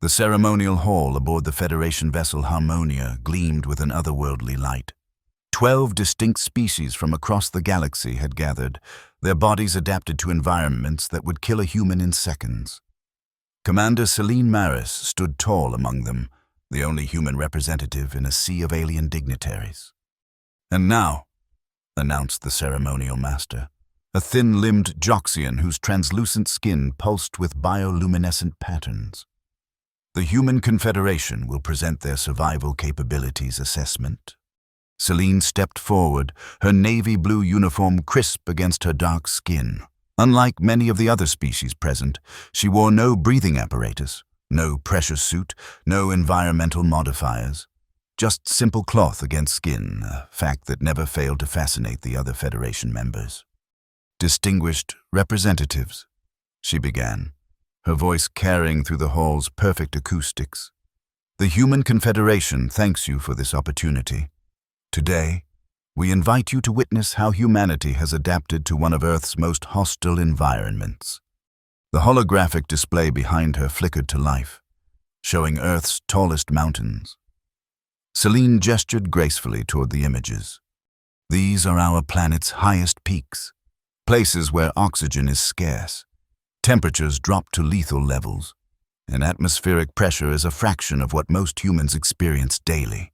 The ceremonial hall aboard the Federation vessel Harmonia gleamed with an otherworldly light. 12 distinct species from across the galaxy had gathered, their bodies adapted to environments that would kill a human in seconds. Commander Celine Maris stood tall among them, the only human representative in a sea of alien dignitaries. "And now," announced the ceremonial master, a thin-limbed Joxian whose translucent skin pulsed with bioluminescent patterns. "The Human Confederation will present their survival capabilities assessment." Celine stepped forward, her navy blue uniform crisp against her dark skin. Unlike many of the other species present, she wore no breathing apparatus, no pressure suit, no environmental modifiers. Just simple cloth against skin, a fact that never failed to fascinate the other Federation members. "Distinguished representatives," she began, her voice carrying through the hall's perfect acoustics. "The Human Confederation thanks you for this opportunity. Today, we invite you to witness how humanity has adapted to one of Earth's most hostile environments." The holographic display behind her flickered to life, showing Earth's tallest mountains. Celine gestured gracefully toward the images. "These are our planet's highest peaks, places where oxygen is scarce, temperatures drop to lethal levels, and atmospheric pressure is a fraction of what most humans experience daily.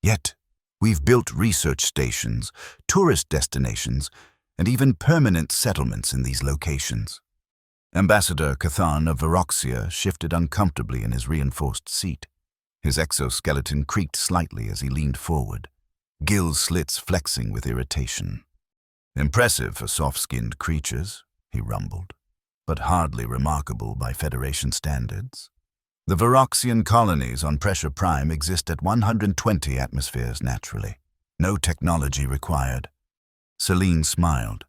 Yet, we've built research stations, tourist destinations, and even permanent settlements in these locations." Ambassador Cathan of Viroxia shifted uncomfortably in his reinforced seat. His exoskeleton creaked slightly as he leaned forward, gill slits flexing with irritation. "Impressive for soft-skinned creatures," he rumbled, "but hardly remarkable by Federation standards. The Viroxian colonies on Pressure Prime exist at 120 atmospheres naturally. No technology required." Celine smiled.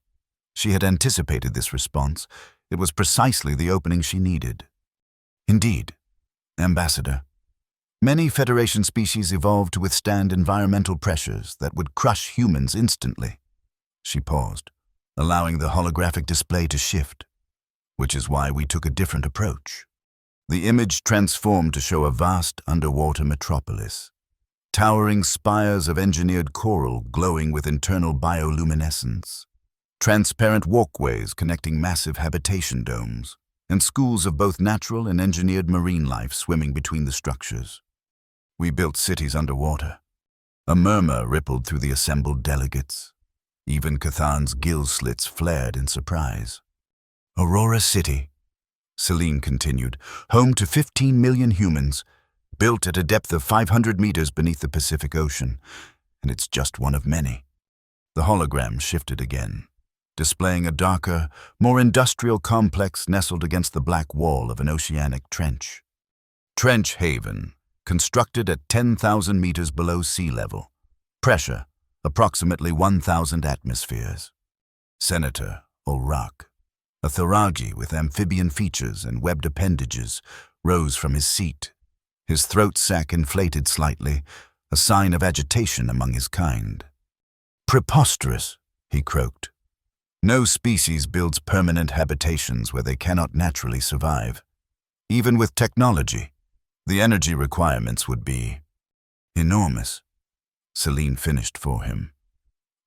She had anticipated this response. It was precisely the opening she needed. "Indeed, Ambassador. Many Federation species evolved to withstand environmental pressures that would crush humans instantly." She paused, allowing the holographic display to shift, "which is why we took a different approach." The image transformed to show a vast underwater metropolis, towering spires of engineered coral glowing with internal bioluminescence, transparent walkways connecting massive habitation domes, and schools of both natural and engineered marine life swimming between the structures. "We built cities underwater." A murmur rippled through the assembled delegates. Even Cathan's gill slits flared in surprise. "Aurora City," Celine continued, "home to 15 million humans, built at a depth of 500 meters beneath the Pacific Ocean, and it's just one of many." The hologram shifted again, displaying a darker, more industrial complex nestled against the black wall of an oceanic trench. "Trench Haven, constructed at 10,000 meters below sea level. Pressure, approximately 1,000 atmospheres. Senator Olrak, a Thoragi with amphibian features and webbed appendages, rose from his seat. His throat sac inflated slightly, a sign of agitation among his kind. "Preposterous," he croaked. "No species builds permanent habitations where they cannot naturally survive. Even with technology, the energy requirements would be enormous." Celine finished for him.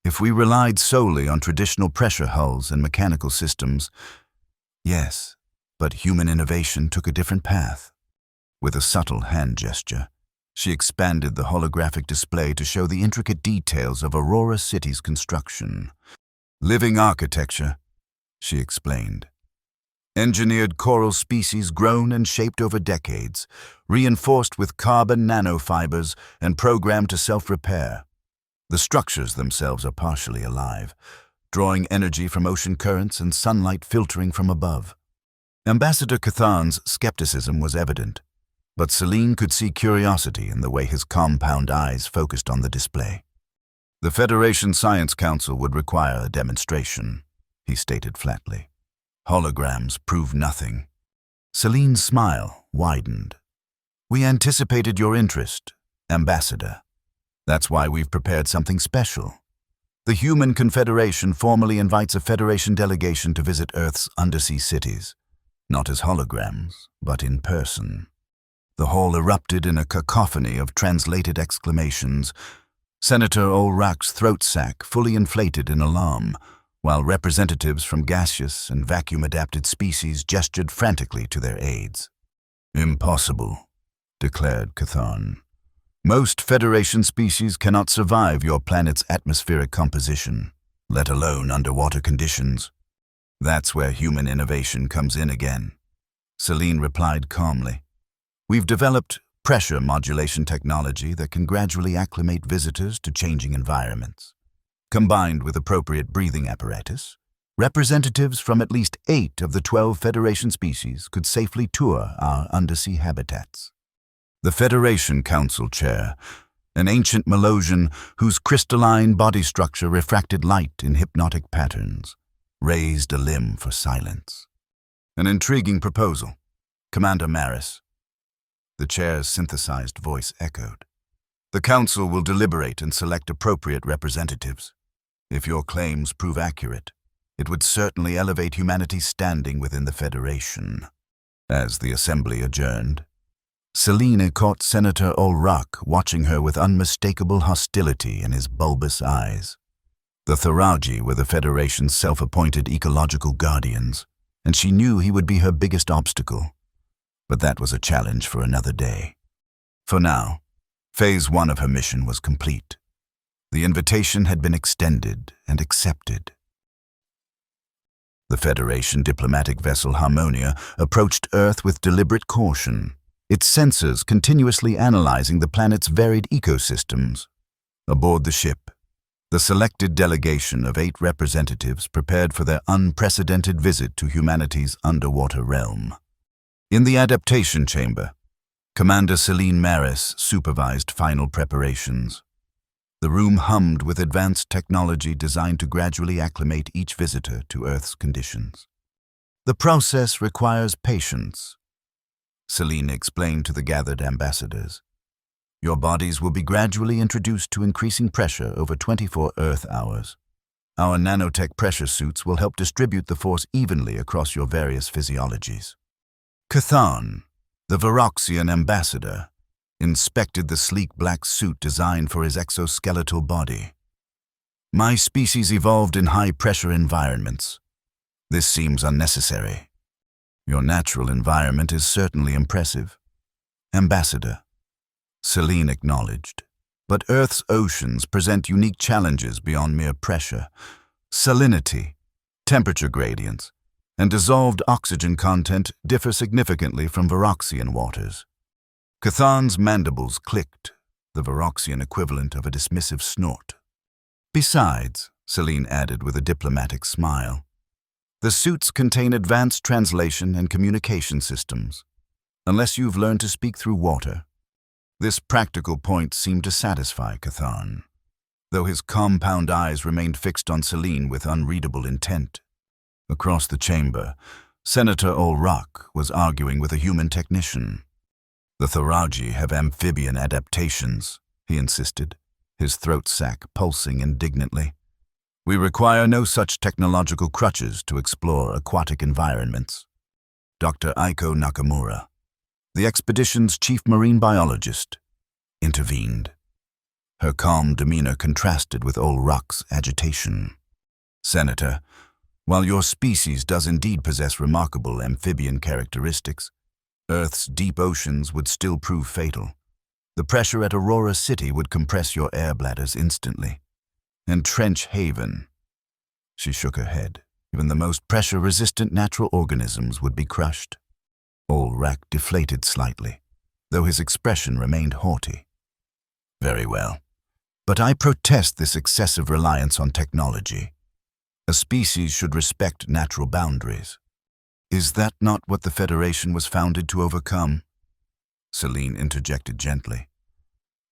"If we relied solely on traditional pressure hulls and mechanical systems, yes, but human innovation took a different path." With a subtle hand gesture, she expanded the holographic display to show the intricate details of Aurora City's construction. "Living architecture," she explained. "Engineered coral species grown and shaped over decades, reinforced with carbon nanofibers and programmed to self-repair. The structures themselves are partially alive, drawing energy from ocean currents and sunlight filtering from above." Ambassador Cathan's skepticism was evident, but Celine could see curiosity in the way his compound eyes focused on the display. "The Federation Science Council would require a demonstration," he stated flatly. "Holograms prove nothing." Celine's smile widened. "We anticipated your interest, Ambassador. That's why we've prepared something special. The Human Confederation formally invites a Federation delegation to visit Earth's undersea cities, not as holograms, but in person." The hall erupted in a cacophony of translated exclamations. Senator Olrak's throat sac fully inflated in alarm, while representatives from gaseous and vacuum-adapted species gestured frantically to their aides. "Impossible," declared Cthulhu. "Most Federation species cannot survive your planet's atmospheric composition, let alone underwater conditions." "That's where human innovation comes in again," Celine replied calmly. "We've developed pressure modulation technology that can gradually acclimate visitors to changing environments. Combined with appropriate breathing apparatus, representatives from at least 8 of the 12 Federation species could safely tour our undersea habitats." The Federation Council Chair, an ancient Melosian whose crystalline body structure refracted light in hypnotic patterns, raised a limb for silence. "An intriguing proposal, Commander Maris," the chair's synthesized voice echoed. "The Council will deliberate and select appropriate representatives. If your claims prove accurate, it would certainly elevate humanity's standing within the Federation." As the Assembly adjourned, Celine caught Senator Olrak watching her with unmistakable hostility in his bulbous eyes. The Tharaji were the Federation's self-appointed ecological guardians, and she knew he would be her biggest obstacle. But that was a challenge for another day. For now, Phase 1 of her mission was complete. The invitation had been extended and accepted. The Federation diplomatic vessel Harmonia approached Earth with deliberate caution, its sensors continuously analyzing the planet's varied ecosystems. Aboard the ship, the selected delegation of 8 representatives prepared for their unprecedented visit to humanity's underwater realm. In the adaptation chamber, Commander Celine Maris supervised final preparations. The room hummed with advanced technology designed to gradually acclimate each visitor to Earth's conditions. "The process requires patience," Celine explained to the gathered ambassadors. "Your bodies will be gradually introduced to increasing pressure over 24 Earth hours. Our nanotech pressure suits will help distribute the force evenly across your various physiologies." Cthulhu, the Viroxian ambassador, inspected the sleek black suit designed for his exoskeletal body. "My species evolved in high-pressure environments. This seems unnecessary. Your natural environment is certainly impressive, Ambassador," Celine acknowledged. "But Earth's oceans present unique challenges beyond mere pressure. Salinity, temperature gradients, and dissolved oxygen content differ significantly from Viroxian waters." Cthulhu's mandibles clicked, the Viroxian equivalent of a dismissive snort. "Besides," Celine added with a diplomatic smile, "the suits contain advanced translation and communication systems. Unless you've learned to speak through water." This practical point seemed to satisfy Cthulhu, though his compound eyes remained fixed on Celine with unreadable intent. Across the chamber, Senator Olrak was arguing with a human technician. "The Tharaji have amphibian adaptations," he insisted, his throat sac pulsing indignantly. "We require no such technological crutches to explore aquatic environments." Dr. Aiko Nakamura, the expedition's chief marine biologist, intervened. Her calm demeanor contrasted with Olrak's agitation. "Senator, while your species does indeed possess remarkable amphibian characteristics, Earth's deep oceans would still prove fatal. The pressure at Aurora City would compress your air bladders instantly. And Trench Haven," she shook her head, "even the most pressure-resistant natural organisms would be crushed." Olrak deflated slightly, though his expression remained haughty. "Very well, but I protest this excessive reliance on technology. A species should respect natural boundaries. Is that not what the Federation was founded to overcome?" Celine interjected gently.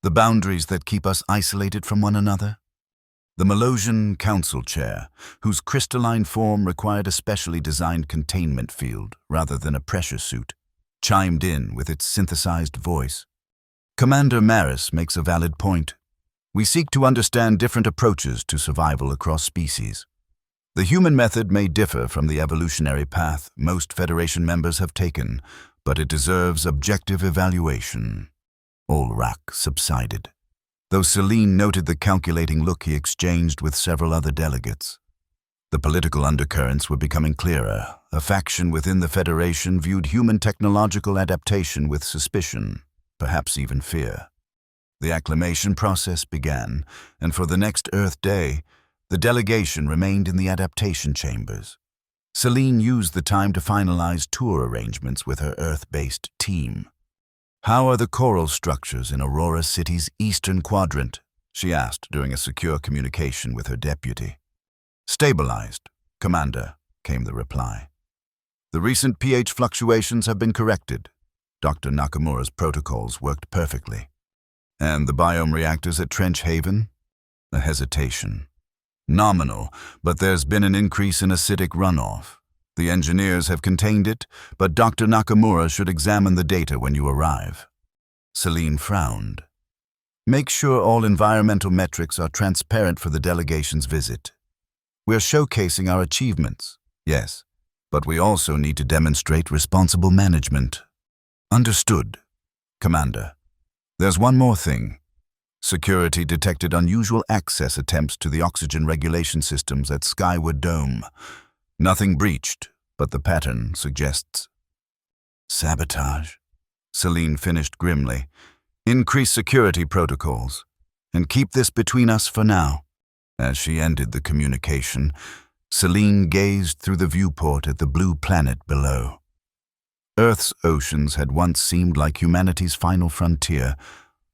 "The boundaries that keep us isolated from one another?" The Melosian Council Chair, whose crystalline form required a specially designed containment field rather than a pressure suit, chimed in with its synthesized voice. "Commander Maris makes a valid point. We seek to understand different approaches to survival across species. The human method may differ from the evolutionary path most Federation members have taken, but it deserves objective evaluation. Ulrach subsided, though Celine noted the calculating look he exchanged with several other delegates. The political undercurrents were becoming clearer. A faction within the Federation viewed human technological adaptation with suspicion, perhaps even fear. The acclimation process began, and for the next Earth Day, the delegation remained in the adaptation chambers. Celine used the time to finalize tour arrangements with her Earth-based team. "How are the coral structures in Aurora City's eastern quadrant?" she asked during a secure communication with her deputy. "Stabilized, Commander," came the reply. "The recent pH fluctuations have been corrected. Dr. Nakamura's protocols worked perfectly." "And the biome reactors at Trench Haven?" A hesitation. "Nominal, but there's been an increase in acidic runoff. The engineers have contained it, but Dr. Nakamura should examine the data when you arrive." Celine frowned. "Make sure all environmental metrics are transparent for the delegation's visit. We're showcasing our achievements, yes, but we also need to demonstrate responsible management." "Understood, Commander. There's one more thing. Security detected unusual access attempts to the oxygen regulation systems at Skyward Dome. Nothing breached, but the pattern suggests sabotage." Celine finished grimly. "Increase security protocols, and keep this between us for now." As she ended the communication, Celine gazed through the viewport at the blue planet below. Earth's oceans had once seemed like humanity's final frontier,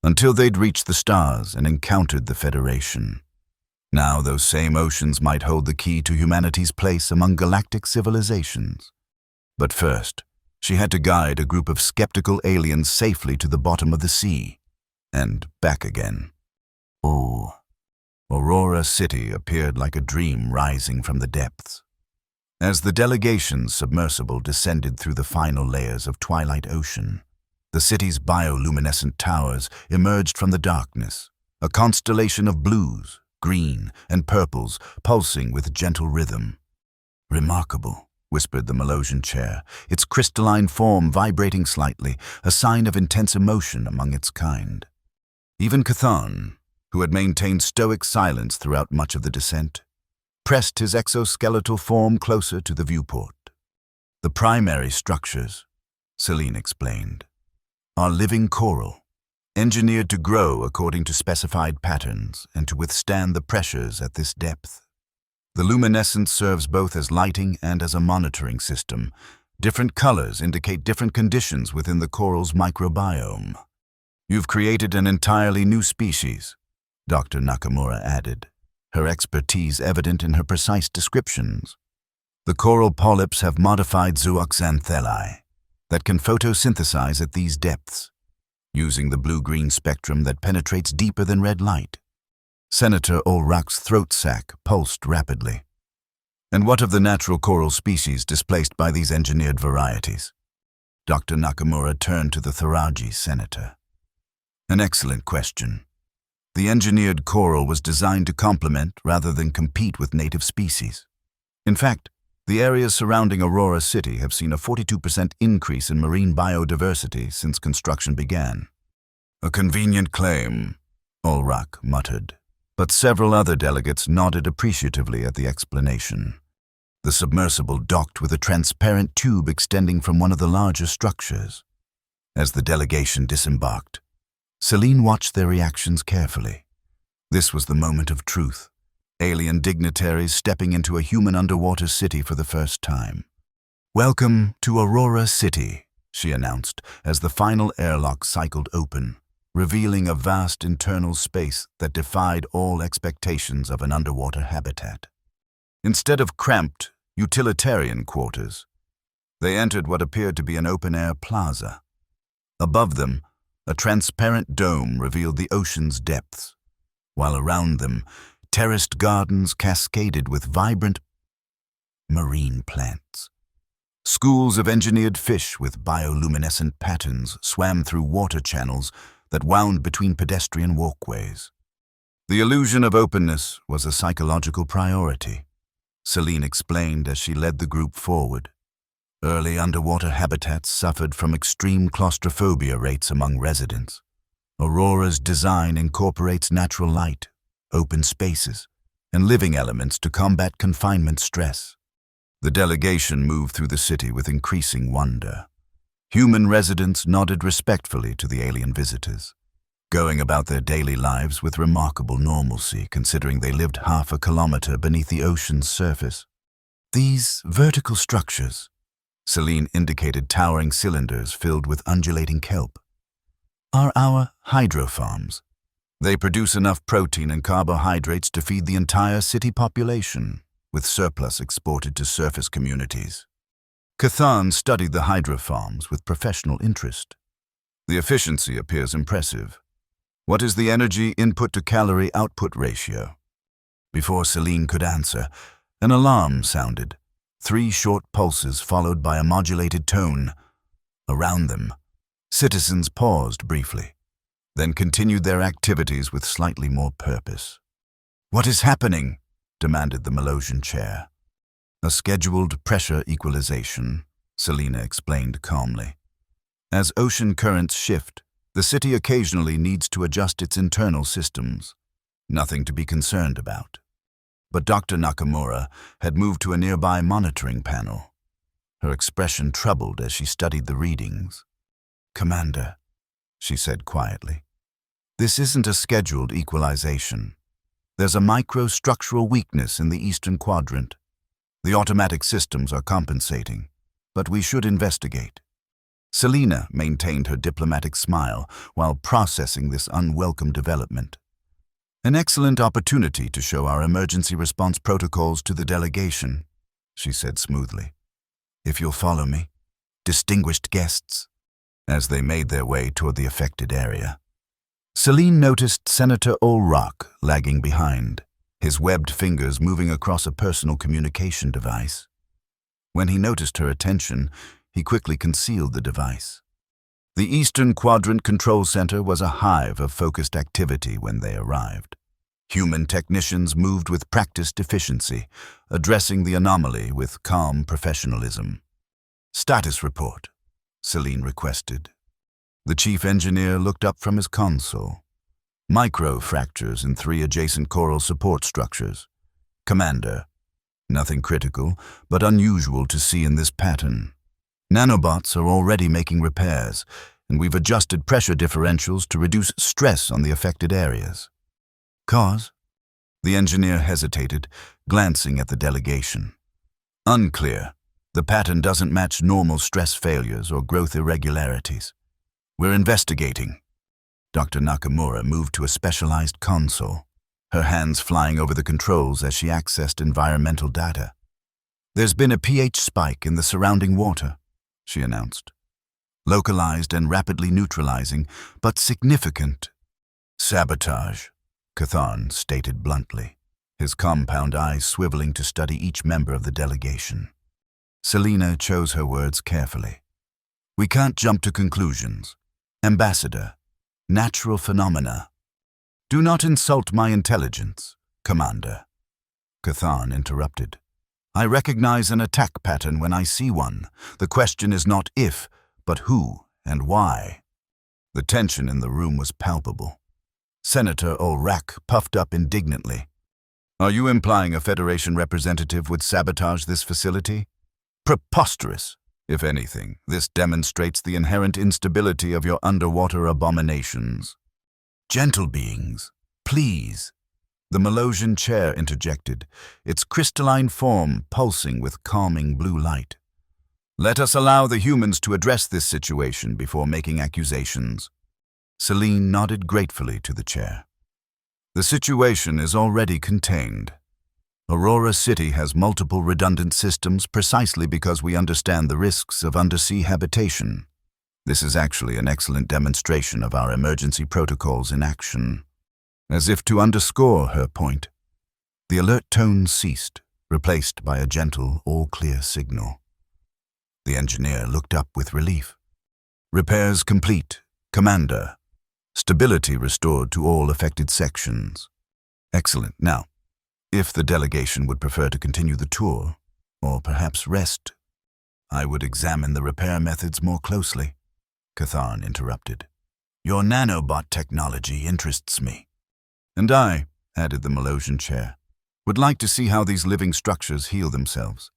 until they'd reached the stars and encountered the Federation. Now those same oceans might hold the key to humanity's place among galactic civilizations. But first, she had to guide a group of skeptical aliens safely to the bottom of the sea, and back again. Oh, Aurora City appeared like a dream rising from the depths. As the delegation's submersible descended through the final layers of Twilight Ocean, the city's bioluminescent towers emerged from the darkness, a constellation of blues, green, and purples pulsing with gentle rhythm. "Remarkable," whispered the Melosian chair, its crystalline form vibrating slightly, a sign of intense emotion among its kind. Even Cathan, who had maintained stoic silence throughout much of the descent, pressed his exoskeletal form closer to the viewport. "The primary structures," Celine explained, "are living coral, engineered to grow according to specified patterns and to withstand the pressures at this depth. The luminescence serves both as lighting and as a monitoring system. Different colors indicate different conditions within the coral's microbiome." "You've created an entirely new species," Dr. Nakamura added, her expertise evident in her precise descriptions. "The coral polyps have modified zooxanthellae that can photosynthesize at these depths, using the blue-green spectrum that penetrates deeper than red light." Senator Ulrach's throat sac pulsed rapidly. "And what of the natural coral species displaced by these engineered varieties?" Dr. Nakamura turned to the Tharaji senator. "An excellent question. The engineered coral was designed to complement rather than compete with native species. In fact, the areas surrounding Aurora City have seen a 42% increase in marine biodiversity since construction began." "A convenient claim," Ulrach muttered, but several other delegates nodded appreciatively at the explanation. The submersible docked with a transparent tube extending from one of the larger structures. As the delegation disembarked, Celine watched their reactions carefully. This was the moment of truth. Alien dignitaries stepping into a human underwater city for the first time. "Welcome to Aurora City," she announced as the final airlock cycled open, revealing a vast internal space that defied all expectations of an underwater habitat. Instead of cramped, utilitarian quarters, they entered what appeared to be an open-air plaza. Above them, a transparent dome revealed the ocean's depths, while around them, terraced gardens cascaded with vibrant marine plants. Schools of engineered fish with bioluminescent patterns swam through water channels that wound between pedestrian walkways. The illusion of openness was a psychological priority. Celine explained as she led the group forward. Early underwater habitats suffered from extreme claustrophobia rates among residents. Aurora's design incorporates natural light, open spaces, and living elements to combat confinement stress. The delegation moved through the city with increasing wonder. Human residents nodded respectfully to the alien visitors, going about their daily lives with remarkable normalcy considering they lived half a kilometer beneath the ocean's surface. These vertical structures, Celine indicated towering cylinders filled with undulating kelp, are our hydrofarms. They produce enough protein and carbohydrates to feed the entire city population, with surplus exported to surface communities. Cathan studied the hydrofarms with professional interest. The efficiency appears impressive. What is the energy input to calorie output ratio? Before Celine could answer, an alarm sounded, 3 short pulses followed by a modulated tone. Around them, citizens paused briefly, then continued their activities with slightly more purpose. "What is happening?" demanded the Melosian chair. "A scheduled pressure equalization," Selina explained calmly. "As ocean currents shift, the city occasionally needs to adjust its internal systems. Nothing to be concerned about." But Dr. Nakamura had moved to a nearby monitoring panel. Her expression troubled as she studied the readings. "Commander," she said quietly, "this isn't a scheduled equalization. There's a microstructural weakness in the eastern quadrant. The automatic systems are compensating, but we should investigate." Selina maintained her diplomatic smile while processing this unwelcome development. "An excellent opportunity to show our emergency response protocols to the delegation," she said smoothly. "If you'll follow me, distinguished guests," as they made their way toward the affected area. Celine noticed Senator Olrock lagging behind, his webbed fingers moving across a personal communication device. When he noticed her attention, he quickly concealed the device. The Eastern Quadrant Control Center was a hive of focused activity when they arrived. Human technicians moved with practiced efficiency, addressing the anomaly with calm professionalism. "Status report," Celine requested. The chief engineer looked up from his console. "Micro-fractures in 3 adjacent coral support structures. Commander, nothing critical, but unusual to see in this pattern. Nanobots are already making repairs, and we've adjusted pressure differentials to reduce stress on the affected areas." "Cause?" The engineer hesitated, glancing at the delegation. "Unclear. The pattern doesn't match normal stress failures or growth irregularities. We're investigating." Dr. Nakamura moved to a specialized console, her hands flying over the controls as she accessed environmental data. "There's been a pH spike in the surrounding water," she announced. "Localized and rapidly neutralizing, but significant." "Sabotage," Cathan stated bluntly, his compound eyes swiveling to study each member of the delegation. Selina chose her words carefully. "We can't jump to conclusions. Ambassador, natural phenomena." "Do not insult my intelligence, Commander," Cathan interrupted. "I recognize an attack pattern when I see one. The question is not if, but who and why." The tension in the room was palpable. Senator Olrak puffed up indignantly. "Are you implying a Federation representative would sabotage this facility? Preposterous! If anything, this demonstrates the inherent instability of your underwater abominations." "Gentle beings, please," the Melosian chair interjected, its crystalline form pulsing with calming blue light. "Let us allow the humans to address this situation before making accusations." Celine nodded gratefully to the chair. "The situation is already contained. Aurora City has multiple redundant systems precisely because we understand the risks of undersea habitation. This is actually an excellent demonstration of our emergency protocols in action." As if to underscore her point, the alert tone ceased, replaced by a gentle, all-clear signal. The engineer looked up with relief. "Repairs complete, Commander. Stability restored to all affected sections." "Excellent. Now, If the delegation would prefer to continue the tour, or perhaps rest, I would examine the repair methods more closely, Catharn interrupted. Your nanobot technology interests me. And I, added the Malosian chair, would like to see how these living structures heal themselves.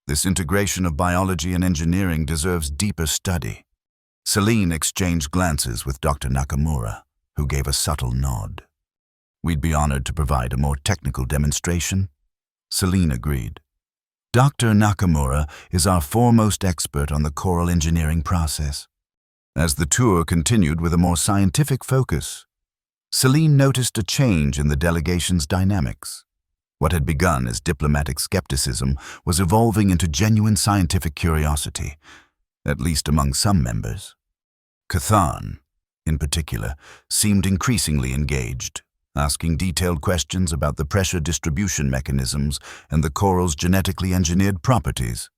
This integration of biology and engineering deserves deeper study. Celine exchanged glances with Dr. Nakamura, who gave a subtle nod. We'd be honored to provide a more technical demonstration. Celine agreed. Dr. Nakamura is our foremost expert on the coral engineering process. As the tour continued with a more scientific focus, Celine noticed a change in the delegation's dynamics. What had begun as diplomatic skepticism was evolving into genuine scientific curiosity, at least among some members. Catharn, in particular, seemed increasingly engaged, asking detailed questions about the pressure distribution mechanisms and the coral's genetically engineered properties.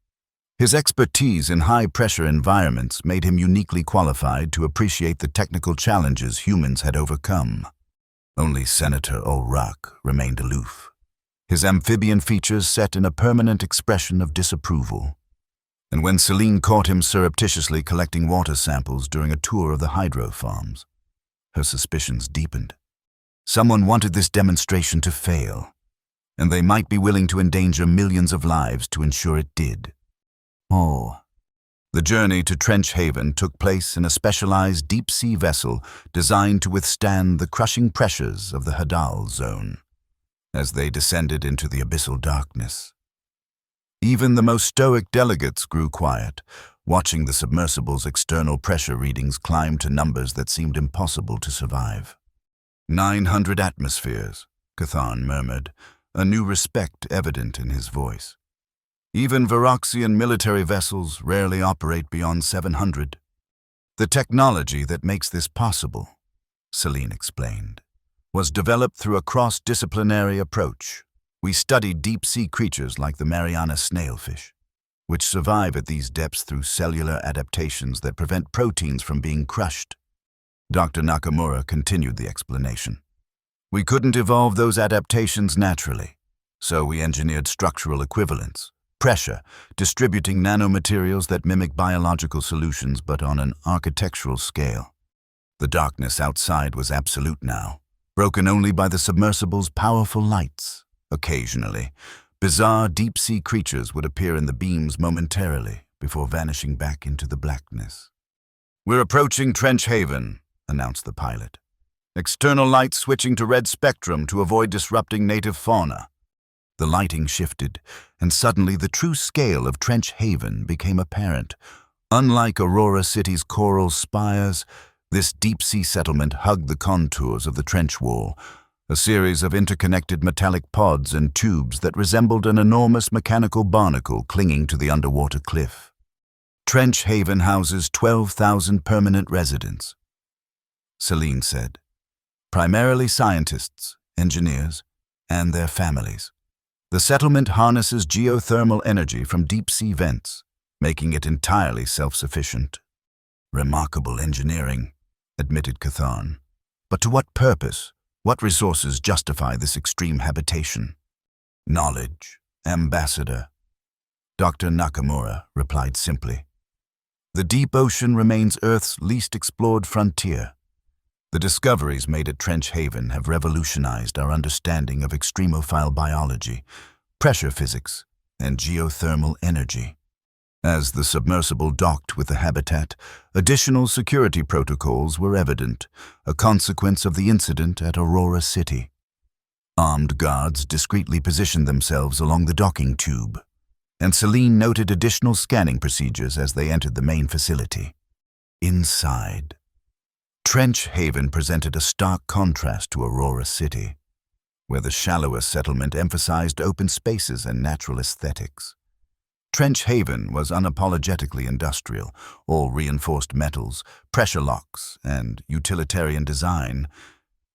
His expertise in high-pressure environments made him uniquely qualified to appreciate the technical challenges humans had overcome. Only Senator O'Rourke remained aloof, his amphibian features set in a permanent expression of disapproval. And when Celine caught him surreptitiously collecting water samples during a tour of the hydro farms, her suspicions deepened. Someone wanted this demonstration to fail, and they might be willing to endanger millions of lives to ensure it did. Oh. The journey to Trench Haven took place in a specialized deep-sea vessel designed to withstand the crushing pressures of the Hadal zone. As they descended into the abyssal darkness, even the most stoic delegates grew quiet, watching the submersible's external pressure readings climb to numbers that seemed impossible to survive. 900 atmospheres, Catharn murmured, a new respect evident in his voice. Even Varoxian military vessels rarely operate beyond 700. The technology that makes this possible, Celine explained, was developed through a cross-disciplinary approach. We studied deep-sea creatures like the Mariana snailfish, which survive at these depths through cellular adaptations that prevent proteins from being crushed. Dr. Nakamura continued the explanation. We couldn't evolve those adaptations naturally, so we engineered structural equivalents, pressure, distributing nanomaterials that mimic biological solutions but on an architectural scale. The darkness outside was absolute now, broken only by the submersible's powerful lights. Occasionally, bizarre deep-sea creatures would appear in the beams momentarily before vanishing back into the blackness. We're approaching Trench Haven, announced the pilot. External light switching to red spectrum to avoid disrupting native fauna. The lighting shifted, and suddenly the true scale of Trench Haven became apparent. Unlike Aurora City's coral spires, this deep-sea settlement hugged the contours of the trench wall, a series of interconnected metallic pods and tubes that resembled an enormous mechanical barnacle clinging to the underwater cliff. Trench Haven houses 12,000 permanent residents, Celine said, primarily scientists, engineers, and their families. The settlement harnesses geothermal energy from deep-sea vents, making it entirely self-sufficient. Remarkable engineering, admitted Catharn. But to what purpose? What resources justify this extreme habitation? Knowledge, Ambassador. Dr. Nakamura replied simply. The deep ocean remains Earth's least explored frontier. The discoveries made at Trench Haven have revolutionized our understanding of extremophile biology, pressure physics, and geothermal energy. As the submersible docked with the habitat, additional security protocols were evident, a consequence of the incident at Aurora City. Armed guards discreetly positioned themselves along the docking tube, and Celine noted additional scanning procedures as they entered the main facility. Inside, Trench Haven presented a stark contrast to Aurora City, where the shallower settlement emphasized open spaces and natural aesthetics. Trench Haven was unapologetically industrial, all reinforced metals, pressure locks, and utilitarian design,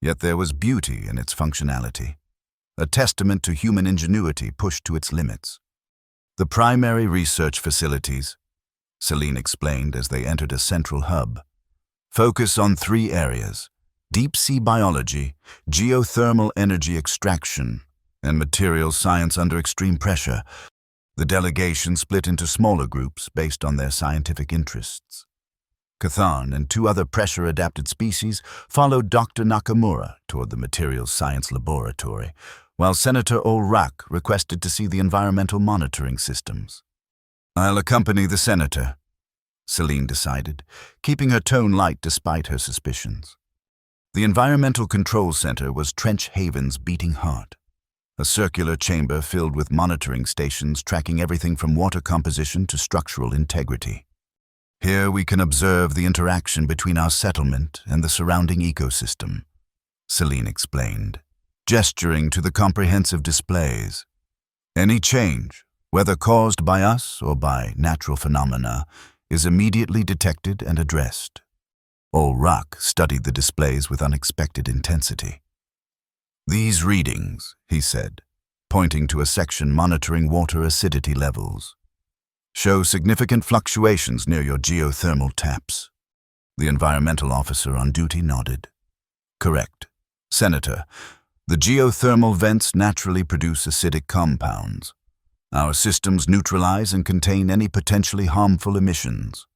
yet there was beauty in its functionality, a testament to human ingenuity pushed to its limits. The primary research facilities, Celine explained as they entered a central hub, focus on 3 areas: deep-sea biology, geothermal energy extraction, and materials science under extreme pressure. The delegation split into smaller groups based on their scientific interests. Cathan and 2 other pressure-adapted species followed Dr. Nakamura toward the materials science laboratory, while Senator Olrak requested to see the environmental monitoring systems. "I'll accompany the senator," Celine decided, keeping her tone light despite her suspicions. The Environmental Control Center was Trench Haven's beating heart, a circular chamber filled with monitoring stations tracking everything from water composition to structural integrity. "Here we can observe the interaction between our settlement and the surrounding ecosystem," Celine explained, gesturing to the comprehensive displays. "Any change, whether caused by us or by natural phenomena, is immediately detected and addressed." Olrak studied the displays with unexpected intensity. "These readings," he said, pointing to a section monitoring water acidity levels, "show significant fluctuations near your geothermal taps." The environmental officer on duty nodded. "Correct, Senator. The geothermal vents naturally produce acidic compounds. Our systems neutralize and contain any potentially harmful emissions.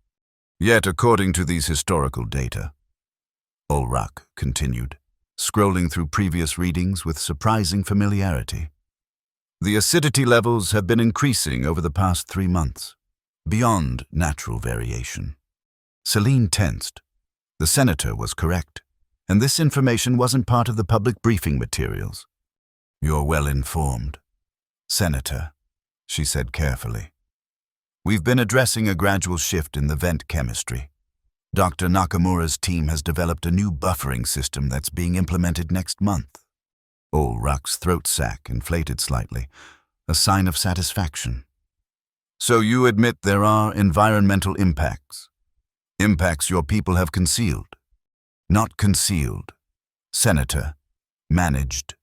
Yet, according to these historical data," Olrak continued, scrolling through previous readings with surprising familiarity, "the acidity levels have been increasing over the past 3 months, beyond natural variation." Celine tensed. The senator was correct, and this information wasn't part of the public briefing materials. "You're well informed, Senator," she said carefully. "We've been addressing a gradual shift in the vent chemistry. Dr. Nakamura's team has developed a new buffering system that's being implemented next month." Olrak's throat sac inflated slightly, a sign of satisfaction. "So you admit there are environmental impacts? Impacts your people have concealed?" "Not concealed, Senator. Managed.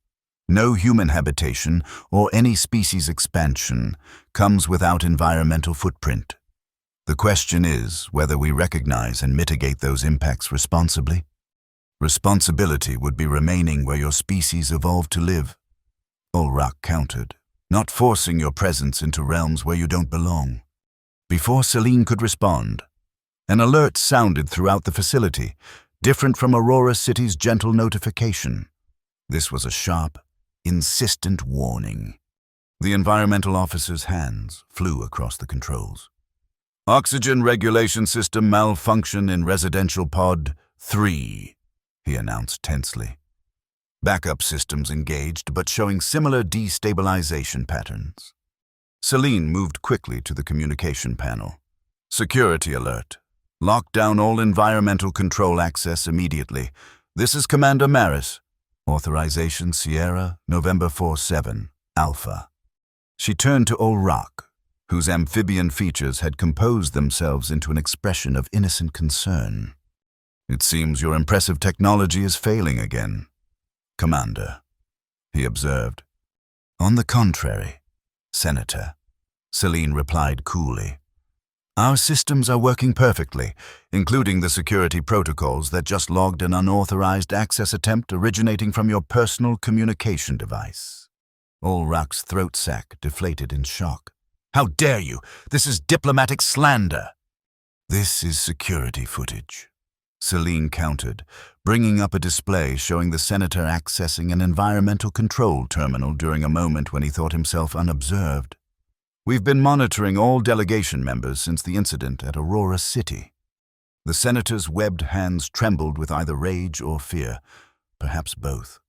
No human habitation or any species expansion comes without environmental footprint. The question is whether we recognize and mitigate those impacts responsibly. Responsibility would be remaining where your species evolved to live," Olrak countered, "not forcing your presence into realms where you don't belong." Before Celine could respond, an alert sounded throughout the facility, different from Aurora City's gentle notification. This was a sharp, insistent warning. The environmental officer's hands flew across the controls. "Oxygen regulation system malfunction in residential pod 3, he announced tensely. Backup systems engaged, but showing similar destabilization patterns. Celine moved quickly to the communication panel. "Security alert. Lock down all environmental control access immediately. This is Commander Maris. Authorization Sierra, November 47, Alpha." She turned to Olrak, whose amphibian features had composed themselves into an expression of innocent concern. "It seems your impressive technology is failing again, Commander," he observed. "On the contrary, Senator," Celine replied coolly. "Our systems are working perfectly, including the security protocols that just logged an unauthorized access attempt originating from your personal communication device." Olrak's throat sac deflated in shock. "How dare you! This is diplomatic slander!" "This is security footage," Celine countered, bringing up a display showing the senator accessing an environmental control terminal during a moment when he thought himself unobserved. "We've been monitoring all delegation members since the incident at Aurora City." The senator's webbed hands trembled with either rage or fear, perhaps both.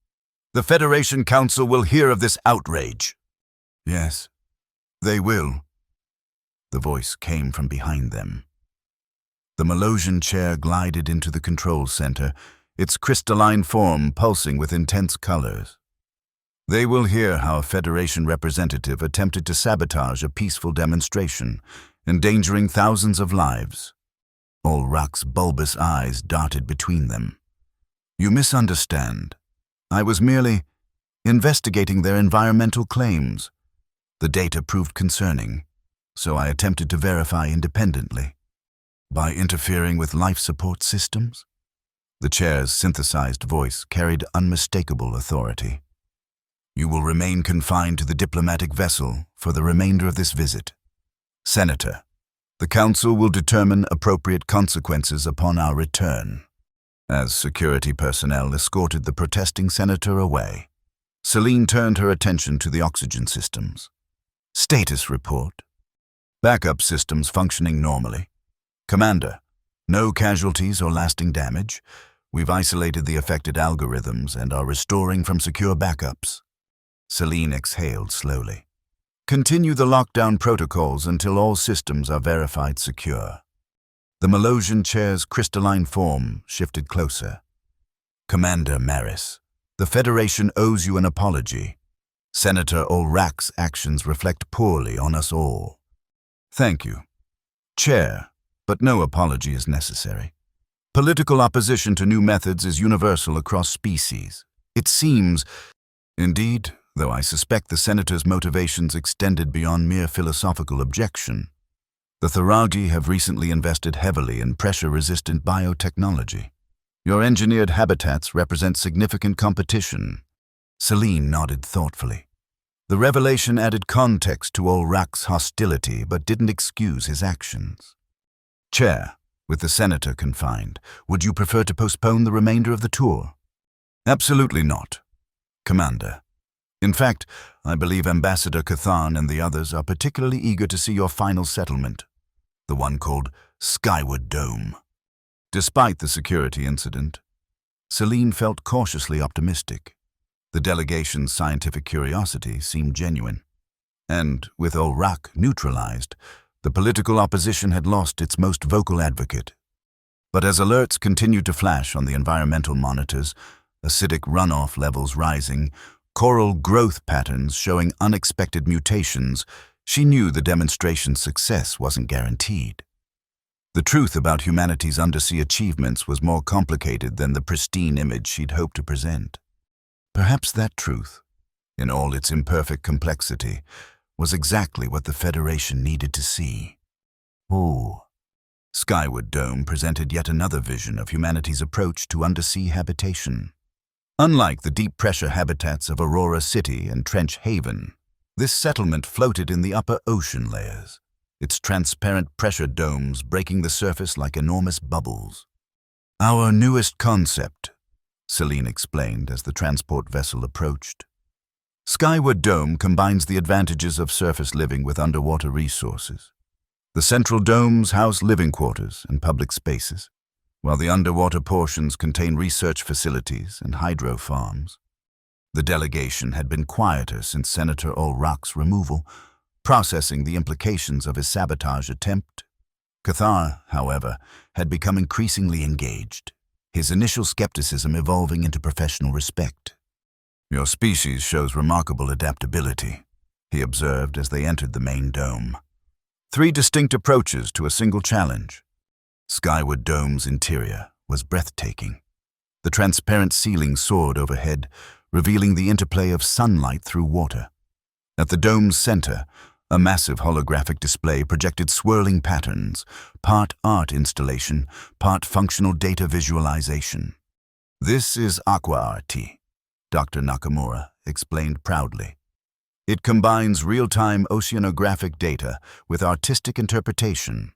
"The Federation Council will hear of this outrage." "Yes, they will." The voice came from behind them. The Malosian chair glided into the control center, its crystalline form pulsing with intense colors. "They will hear how a Federation representative attempted to sabotage a peaceful demonstration, endangering thousands of lives." Olrak's bulbous eyes darted between them. "You misunderstand. I was merely investigating their environmental claims. The data proved concerning, so I attempted to verify independently." "By interfering with life support systems?" The chair's synthesized voice carried unmistakable authority. You will remain confined to the diplomatic vessel for the remainder of this visit. Senator, the Council will determine appropriate consequences upon our return. As security personnel escorted the protesting senator away, Celine turned her attention to the oxygen systems. Status report. Backup systems functioning normally. Commander, no casualties or lasting damage. We've isolated the affected algorithms and are restoring from secure backups. Celine exhaled slowly. Continue the lockdown protocols until all systems are verified secure. The Malosian chair's crystalline form shifted closer. Commander Maris, the Federation owes you an apology. Senator Olrak's actions reflect poorly on us all. Thank you. Chair, but no apology is necessary. Political opposition to new methods is universal across species. It seems, indeed, though I suspect the Senator's motivations extended beyond mere philosophical objection. The Tharagi have recently invested heavily in pressure-resistant biotechnology. Your engineered habitats represent significant competition. Celine nodded thoughtfully. The revelation added context to Olrak's hostility but didn't excuse his actions. Chair, with the Senator confined, would you prefer to postpone the remainder of the tour? Absolutely not. Commander. In fact, I believe Ambassador Cathan and the others are particularly eager to see your final settlement, the one called Skyward Dome. Despite the security incident, Celine felt cautiously optimistic. The delegation's scientific curiosity seemed genuine. And, with Olrak neutralized, the political opposition had lost its most vocal advocate. But as alerts continued to flash on the environmental monitors, acidic runoff levels rising, coral growth patterns showing unexpected mutations, she knew the demonstration's success wasn't guaranteed. The truth about humanity's undersea achievements was more complicated than the pristine image she'd hoped to present. Perhaps that truth, in all its imperfect complexity, was exactly what the Federation needed to see. Oh. Skyward Dome presented yet another vision of humanity's approach to undersea habitation. Unlike the deep-pressure habitats of Aurora City and Trench Haven, this settlement floated in the upper ocean layers, its transparent pressure domes breaking the surface like enormous bubbles. Our newest concept, Celine explained as the transport vessel approached. Skyward Dome combines the advantages of surface living with underwater resources. The central domes house living quarters and public spaces, while the underwater portions contain research facilities and hydro farms. The delegation had been quieter since Senator Olrak's removal, processing the implications of his sabotage attempt. Cathar, however, had become increasingly engaged, his initial skepticism evolving into professional respect. Your species shows remarkable adaptability, he observed as they entered the main dome. 3 distinct approaches to a single challenge. Skyward Dome's interior was breathtaking. The transparent ceiling soared overhead, revealing the interplay of sunlight through water. At the dome's center, a massive holographic display projected swirling patterns, part art installation, part functional data visualization. This is AquaRT, Dr. Nakamura explained proudly. It combines real-time oceanographic data with artistic interpretation.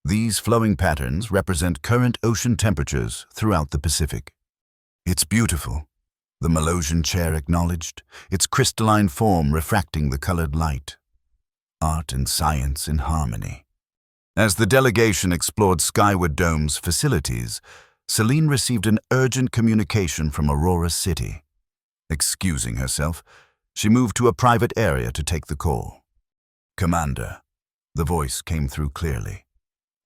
These flowing patterns represent current ocean temperatures throughout the Pacific. It's beautiful, the Malosian chair acknowledged, its crystalline form refracting the colored light. Art and science in harmony. As the delegation explored Skyward Dome's facilities, Celine received an urgent communication from Aurora City. Excusing herself, she moved to a private area to take the call. Commander, the voice came through clearly.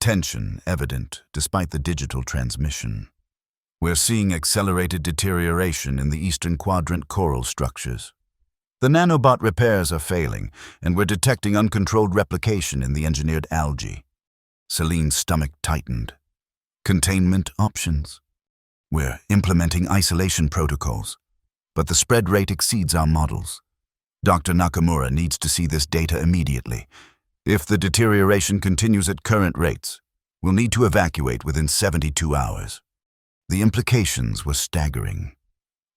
Tension evident despite the digital transmission. We're seeing accelerated deterioration in the eastern quadrant coral structures. The nanobot repairs are failing, and we're detecting uncontrolled replication in the engineered algae. Celine's stomach tightened. Containment options. We're implementing isolation protocols, but the spread rate exceeds our models. Dr. Nakamura needs to see this data immediately. If the deterioration continues at current rates, we'll need to evacuate within 72 hours. The implications were staggering.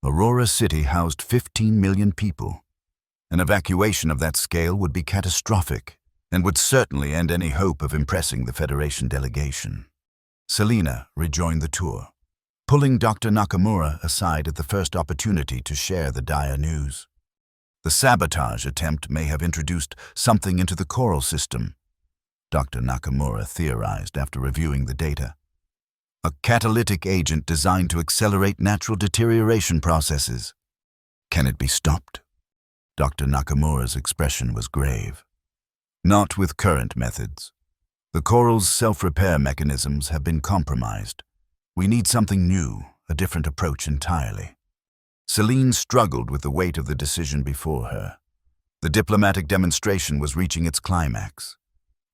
Aurora City housed 15 million people. An evacuation of that scale would be catastrophic and would certainly end any hope of impressing the Federation delegation. Selina rejoined the tour, pulling Dr. Nakamura aside at the first opportunity to share the dire news. The sabotage attempt may have introduced something into the coral system, Dr. Nakamura theorized after reviewing the data. A catalytic agent designed to accelerate natural deterioration processes. Can it be stopped? Dr. Nakamura's expression was grave. Not with current methods. The coral's self-repair mechanisms have been compromised. We need something new, a different approach entirely. Celine struggled with the weight of the decision before her. The diplomatic demonstration was reaching its climax.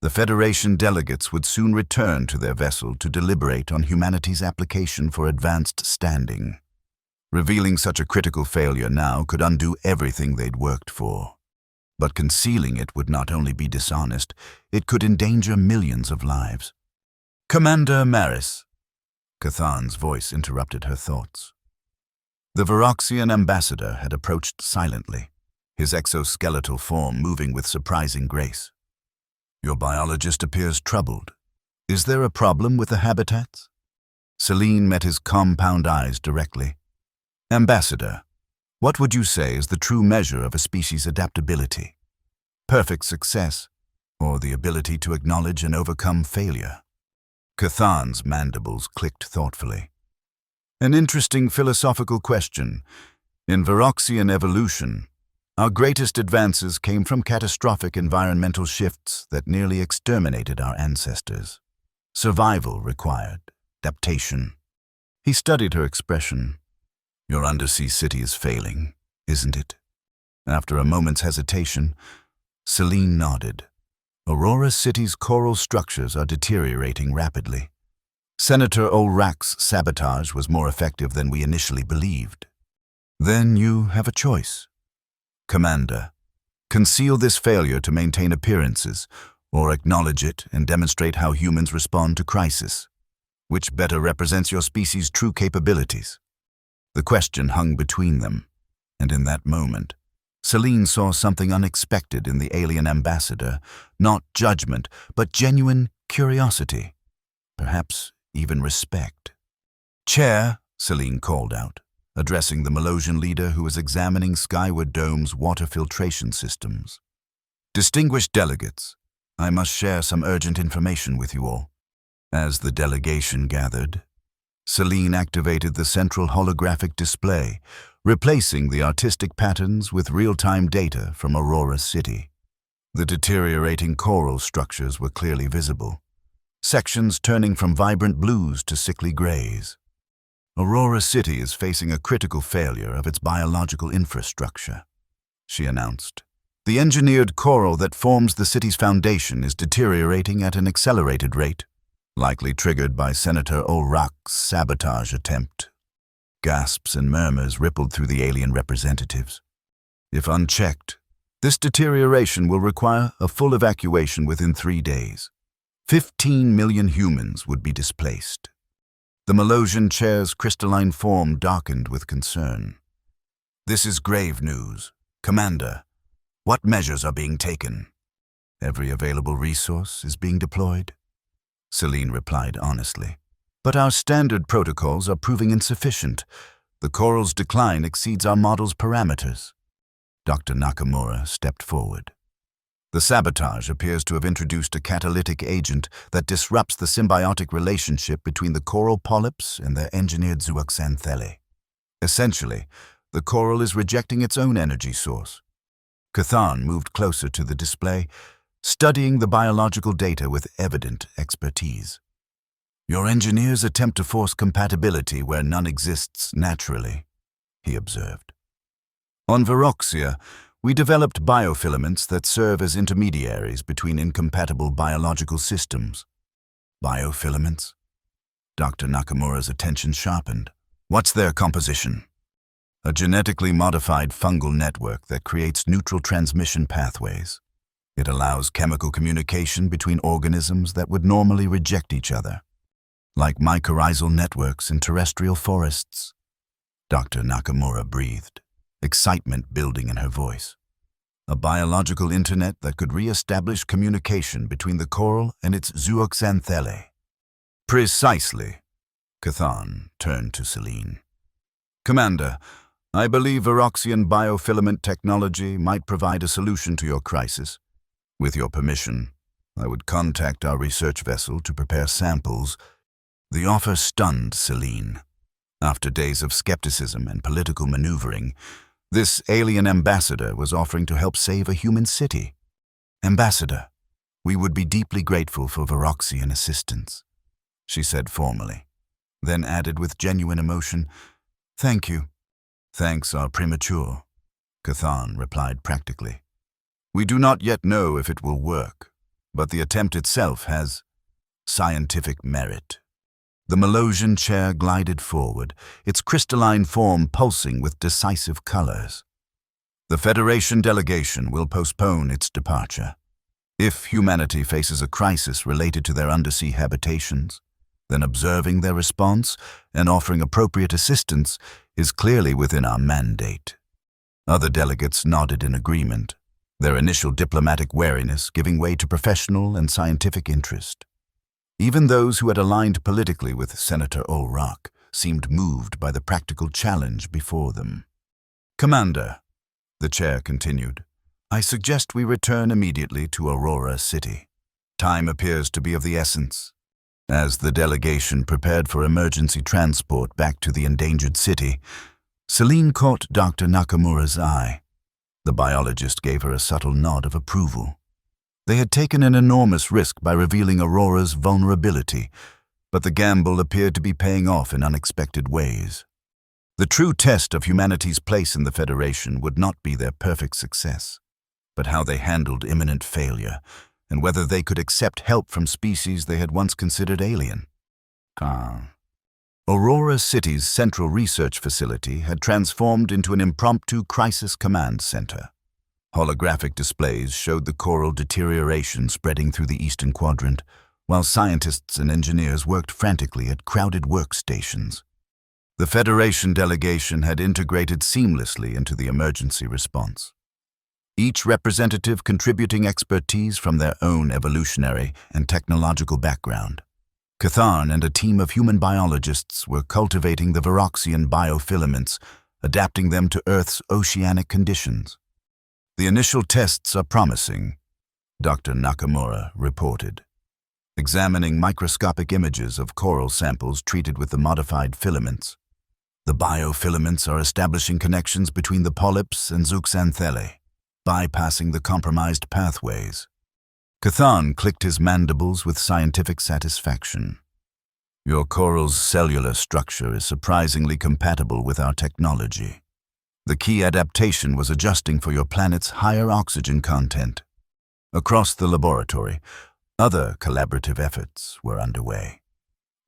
The Federation delegates would soon return to their vessel to deliberate on humanity's application for advanced standing. Revealing such a critical failure now could undo everything they'd worked for. But concealing it would not only be dishonest, it could endanger millions of lives. Commander Maris. Cathan's voice interrupted her thoughts. The Viroxian ambassador had approached silently, his exoskeletal form moving with surprising grace. Your biologist appears troubled. Is there a problem with the habitats? Celine met his compound eyes directly. Ambassador, what would you say is the true measure of a species' adaptability? Perfect success, or the ability to acknowledge and overcome failure? Cathan's mandibles clicked thoughtfully. An interesting philosophical question. In Viroxian evolution, our greatest advances came from catastrophic environmental shifts that nearly exterminated our ancestors. Survival required adaptation. He studied her expression. Your undersea city is failing, isn't it? After a moment's hesitation, Celine nodded. Aurora City's coral structures are deteriorating rapidly. Senator Olrak's sabotage was more effective than we initially believed. Then you have a choice. Commander, conceal this failure to maintain appearances, or acknowledge it and demonstrate how humans respond to crisis. Which better represents your species' true capabilities? The question hung between them, and in that moment, Celine saw something unexpected in the alien ambassador, not judgment, but genuine curiosity, perhaps even respect. Chair, Celine called out, addressing the Melosian leader who was examining Skyward Dome's water filtration systems. Distinguished delegates, I must share some urgent information with you all. As the delegation gathered, Celine activated the central holographic display, replacing the artistic patterns with real-time data from Aurora City. The deteriorating coral structures were clearly visible, sections turning from vibrant blues to sickly grays. Aurora City is facing a critical failure of its biological infrastructure, she announced. The engineered coral that forms the city's foundation is deteriorating at an accelerated rate, likely triggered by Senator Olrak's sabotage attempt. Gasps and murmurs rippled through the alien representatives. If unchecked, this deterioration will require a full evacuation within 3 days. 15 million humans would be displaced. The Melosian chair's crystalline form darkened with concern. This is grave news. Commander, what measures are being taken? Every available resource is being deployed, Celine replied honestly. But our standard protocols are proving insufficient. The coral's decline exceeds our model's parameters. Dr. Nakamura stepped forward. The sabotage appears to have introduced a catalytic agent that disrupts the symbiotic relationship between the coral polyps and their engineered zooxanthellae. Essentially, the coral is rejecting its own energy source. Cathan moved closer to the display, studying the biological data with evident expertise. Your engineers attempt to force compatibility where none exists naturally, he observed. On Viroxia, we developed biofilaments that serve as intermediaries between incompatible biological systems. Biofilaments? Dr. Nakamura's attention sharpened. What's their composition? A genetically modified fungal network that creates neutral transmission pathways. It allows chemical communication between organisms that would normally reject each other, like mycorrhizal networks in terrestrial forests. Dr. Nakamura breathed, excitement building in her voice. A biological internet that could re-establish communication between the coral and its zooxanthellae. Precisely. Cathan turned to Celine. Commander, I believe Viroxian biofilament technology might provide a solution to your crisis. With your permission, I would contact our research vessel to prepare samples. The offer stunned Celine. After days of skepticism and political maneuvering, this alien ambassador was offering to help save a human city. Ambassador, we would be deeply grateful for Viroxian assistance, she said formally, then added with genuine emotion, Thank you. Thanks are premature, Cathan replied practically. We do not yet know if it will work, but the attempt itself has scientific merit. The Melosian chair glided forward, its crystalline form pulsing with decisive colors. The Federation delegation will postpone its departure. If humanity faces a crisis related to their undersea habitations, then observing their response and offering appropriate assistance is clearly within our mandate. Other delegates nodded in agreement, their initial diplomatic wariness giving way to professional and scientific interest. Even those who had aligned politically with Senator O'Rourke seemed moved by the practical challenge before them. Commander, the chair continued, I suggest we return immediately to Aurora City. Time appears to be of the essence. As the delegation prepared for emergency transport back to the endangered city, Celine caught Dr. Nakamura's eye. The biologist gave her a subtle nod of approval. They had taken an enormous risk by revealing Aurora's vulnerability, but the gamble appeared to be paying off in unexpected ways. The true test of humanity's place in the Federation would not be their perfect success, but how they handled imminent failure, and whether they could accept help from species they had once considered alien. Aurora City's central research facility had transformed into an impromptu crisis command center. Holographic displays showed the coral deterioration spreading through the eastern quadrant, while scientists and engineers worked frantically at crowded workstations. The Federation delegation had integrated seamlessly into the emergency response, each representative contributing expertise from their own evolutionary and technological background. Cathan and a team of human biologists were cultivating the Viroxian biofilaments, adapting them to Earth's oceanic conditions. The initial tests are promising, Dr. Nakamura reported, examining microscopic images of coral samples treated with the modified filaments. The biofilaments are establishing connections between the polyps and zooxanthellae, bypassing the compromised pathways. Cathan clicked his mandibles with scientific satisfaction. Your coral's cellular structure is surprisingly compatible with our technology. The key adaptation was adjusting for your planet's higher oxygen content. Across the laboratory, other collaborative efforts were underway.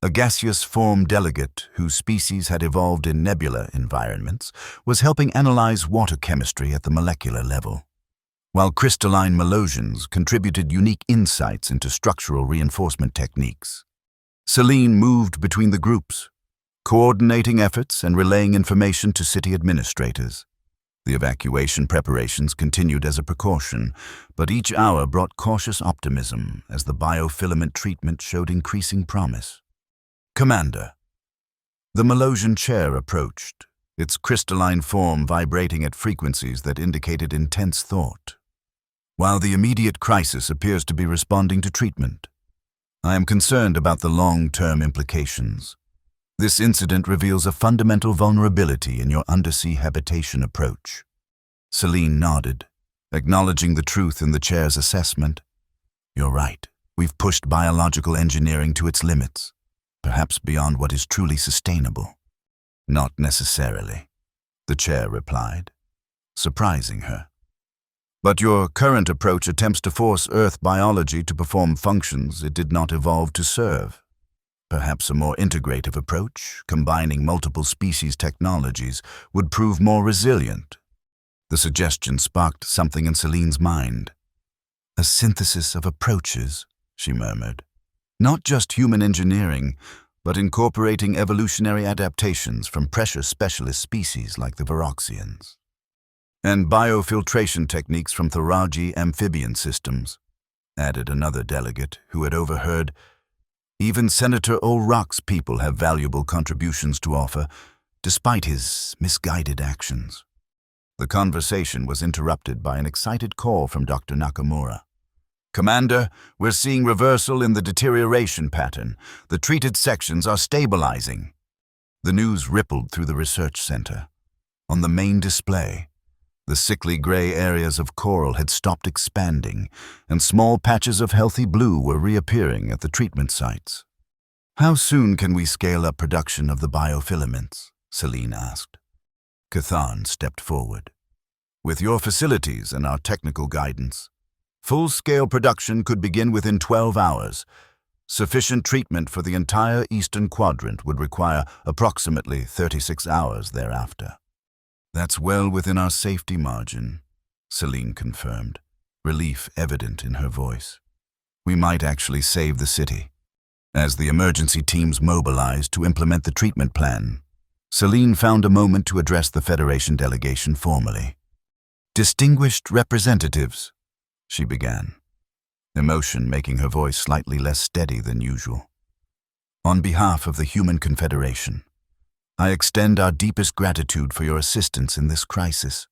A gaseous form delegate whose species had evolved in nebula environments was helping analyze water chemistry at the molecular level, while crystalline Melosians contributed unique insights into structural reinforcement techniques. Celine moved between the groups, coordinating efforts and relaying information to city administrators. The evacuation preparations continued as a precaution, but each hour brought cautious optimism as the biofilament treatment showed increasing promise. Commander. The Melosian chair approached, its crystalline form vibrating at frequencies that indicated intense thought. While the immediate crisis appears to be responding to treatment, I am concerned about the long-term implications. This incident reveals a fundamental vulnerability in your undersea habitation approach. Celine nodded, acknowledging the truth in the chair's assessment. You're right. We've pushed biological engineering to its limits, perhaps beyond what is truly sustainable. Not necessarily, the chair replied, surprising her. But your current approach attempts to force Earth biology to perform functions it did not evolve to serve. Perhaps a more integrative approach, combining multiple species technologies, would prove more resilient. The suggestion sparked something in Celine's mind. A synthesis of approaches, she murmured. Not just human engineering, but incorporating evolutionary adaptations from pressure specialist species like the Viroxians, and biofiltration techniques from Thoraji amphibian systems, added another delegate who had overheard. Even Senator O'Rourke's people have valuable contributions to offer, despite his misguided actions. The conversation was interrupted by an excited call from Dr. Nakamura. "Commander, we're seeing reversal in the deterioration pattern. The treated sections are stabilizing." The news rippled through the research center. On the main display, the sickly gray areas of coral had stopped expanding, and small patches of healthy blue were reappearing at the treatment sites. "How soon can we scale up production of the biofilaments?" Celine asked. Cathan stepped forward. "With your facilities and our technical guidance, full-scale production could begin within 12 hours. Sufficient treatment for the entire eastern quadrant would require approximately 36 hours thereafter." "That's well within our safety margin," Celine confirmed, relief evident in her voice. "We might actually save the city." As the emergency teams mobilized to implement the treatment plan, Celine found a moment to address the Federation delegation formally. "Distinguished representatives," she began, emotion making her voice slightly less steady than usual. "On behalf of the Human Confederation, I extend our deepest gratitude for your assistance in this crisis.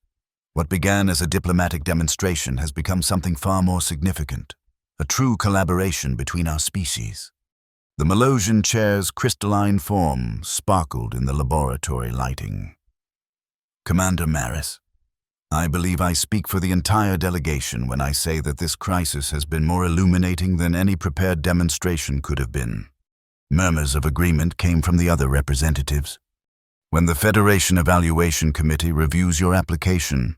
What began as a diplomatic demonstration has become something far more significant, a true collaboration between our species." The Malosian chair's crystalline form sparkled in the laboratory lighting. "Commander Maris, I believe I speak for the entire delegation when I say that this crisis has been more illuminating than any prepared demonstration could have been." Murmurs of agreement came from the other representatives. "When the Federation Evaluation Committee reviews your application,"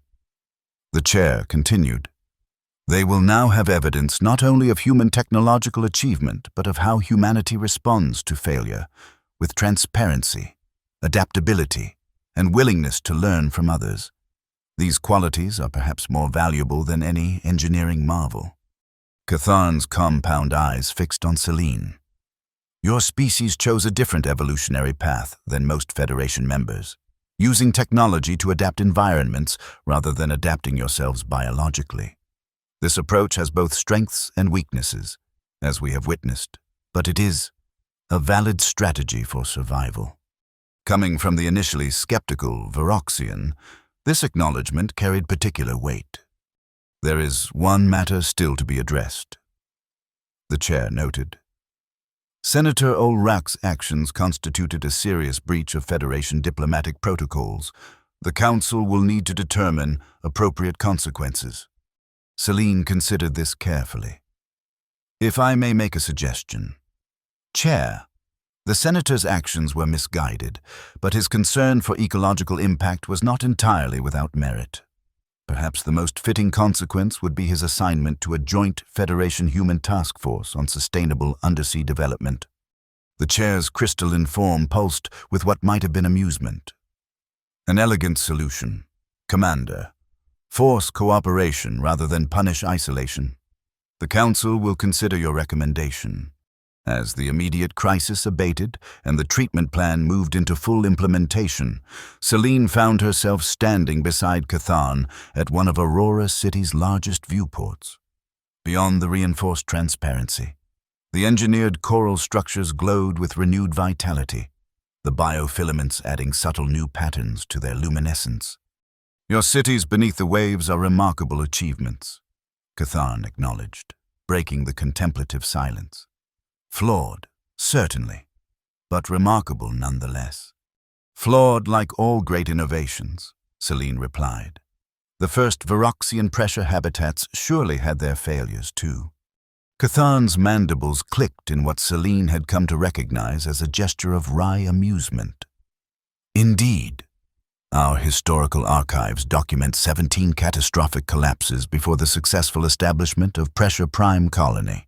the chair continued, "they will now have evidence not only of human technological achievement, but of how humanity responds to failure, with transparency, adaptability, and willingness to learn from others. These qualities are perhaps more valuable than any engineering marvel." Cathan's compound eyes fixed on Celine. "Your species chose a different evolutionary path than most Federation members, using technology to adapt environments rather than adapting yourselves biologically. This approach has both strengths and weaknesses, as we have witnessed, but it is a valid strategy for survival." Coming from the initially skeptical Viroxian, this acknowledgement carried particular weight. "There is one matter still to be addressed," the chair noted. "Senator O'Rourke's actions constituted a serious breach of Federation diplomatic protocols. The Council will need to determine appropriate consequences." Celine considered this carefully. "If I may make a suggestion." "Chair, the Senator's actions were misguided, but his concern for ecological impact was not entirely without merit. Perhaps the most fitting consequence would be his assignment to a joint Federation Human Task Force on Sustainable Undersea Development." The chair's crystalline form pulsed with what might have been amusement. "An elegant solution, Commander. Force cooperation rather than punish isolation. The Council will consider your recommendation." As the immediate crisis abated and the treatment plan moved into full implementation, Celine found herself standing beside Cathan at one of Aurora City's largest viewports. Beyond the reinforced transparency, the engineered coral structures glowed with renewed vitality, the biofilaments adding subtle new patterns to their luminescence. "Your cities beneath the waves are remarkable achievements," Cathan acknowledged, breaking the contemplative silence. "Flawed, certainly, but remarkable nonetheless." "Flawed like all great innovations," Celine replied. "The first Viroxian pressure habitats surely had their failures too." Cathan's mandibles clicked in what Celine had come to recognize as a gesture of wry amusement. "Indeed, our historical archives document 17 catastrophic collapses before the successful establishment of Pressure Prime Colony.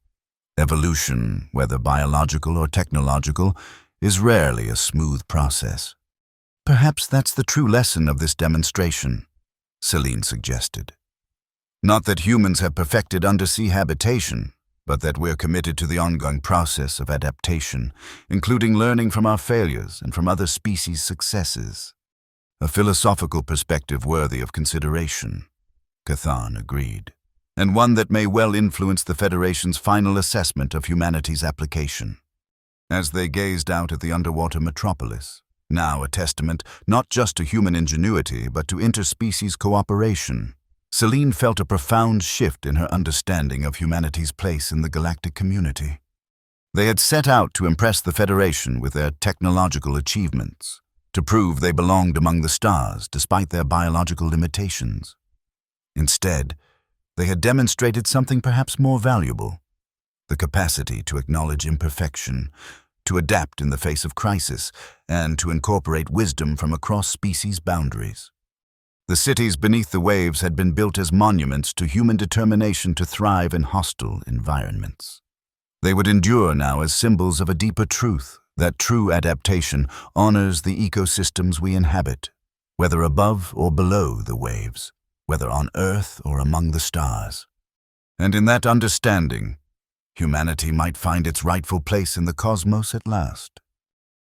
Evolution, whether biological or technological, is rarely a smooth process." "Perhaps that's the true lesson of this demonstration," Celine suggested. "Not that humans have perfected undersea habitation," but that we're committed to the ongoing process of adaptation, including learning from our failures and from other species' successes. A philosophical perspective worthy of consideration, Cathan agreed, and one that may well influence the Federation's final assessment of humanity's application. As they gazed out at the underwater metropolis, now a testament not just to human ingenuity but to interspecies cooperation, Celine felt a profound shift in her understanding of humanity's place in the galactic community. They had set out to impress the Federation with their technological achievements, to prove they belonged among the stars despite their biological limitations. Instead, they had demonstrated something perhaps more valuable: the capacity to acknowledge imperfection, to adapt in the face of crisis, and to incorporate wisdom from across species boundaries. The cities beneath the waves had been built as monuments to human determination to thrive in hostile environments. They would endure now as symbols of a deeper truth, that true adaptation honors the ecosystems we inhabit, whether above or below the waves, whether on Earth or among the stars. And in that understanding, humanity might find its rightful place in the cosmos at last.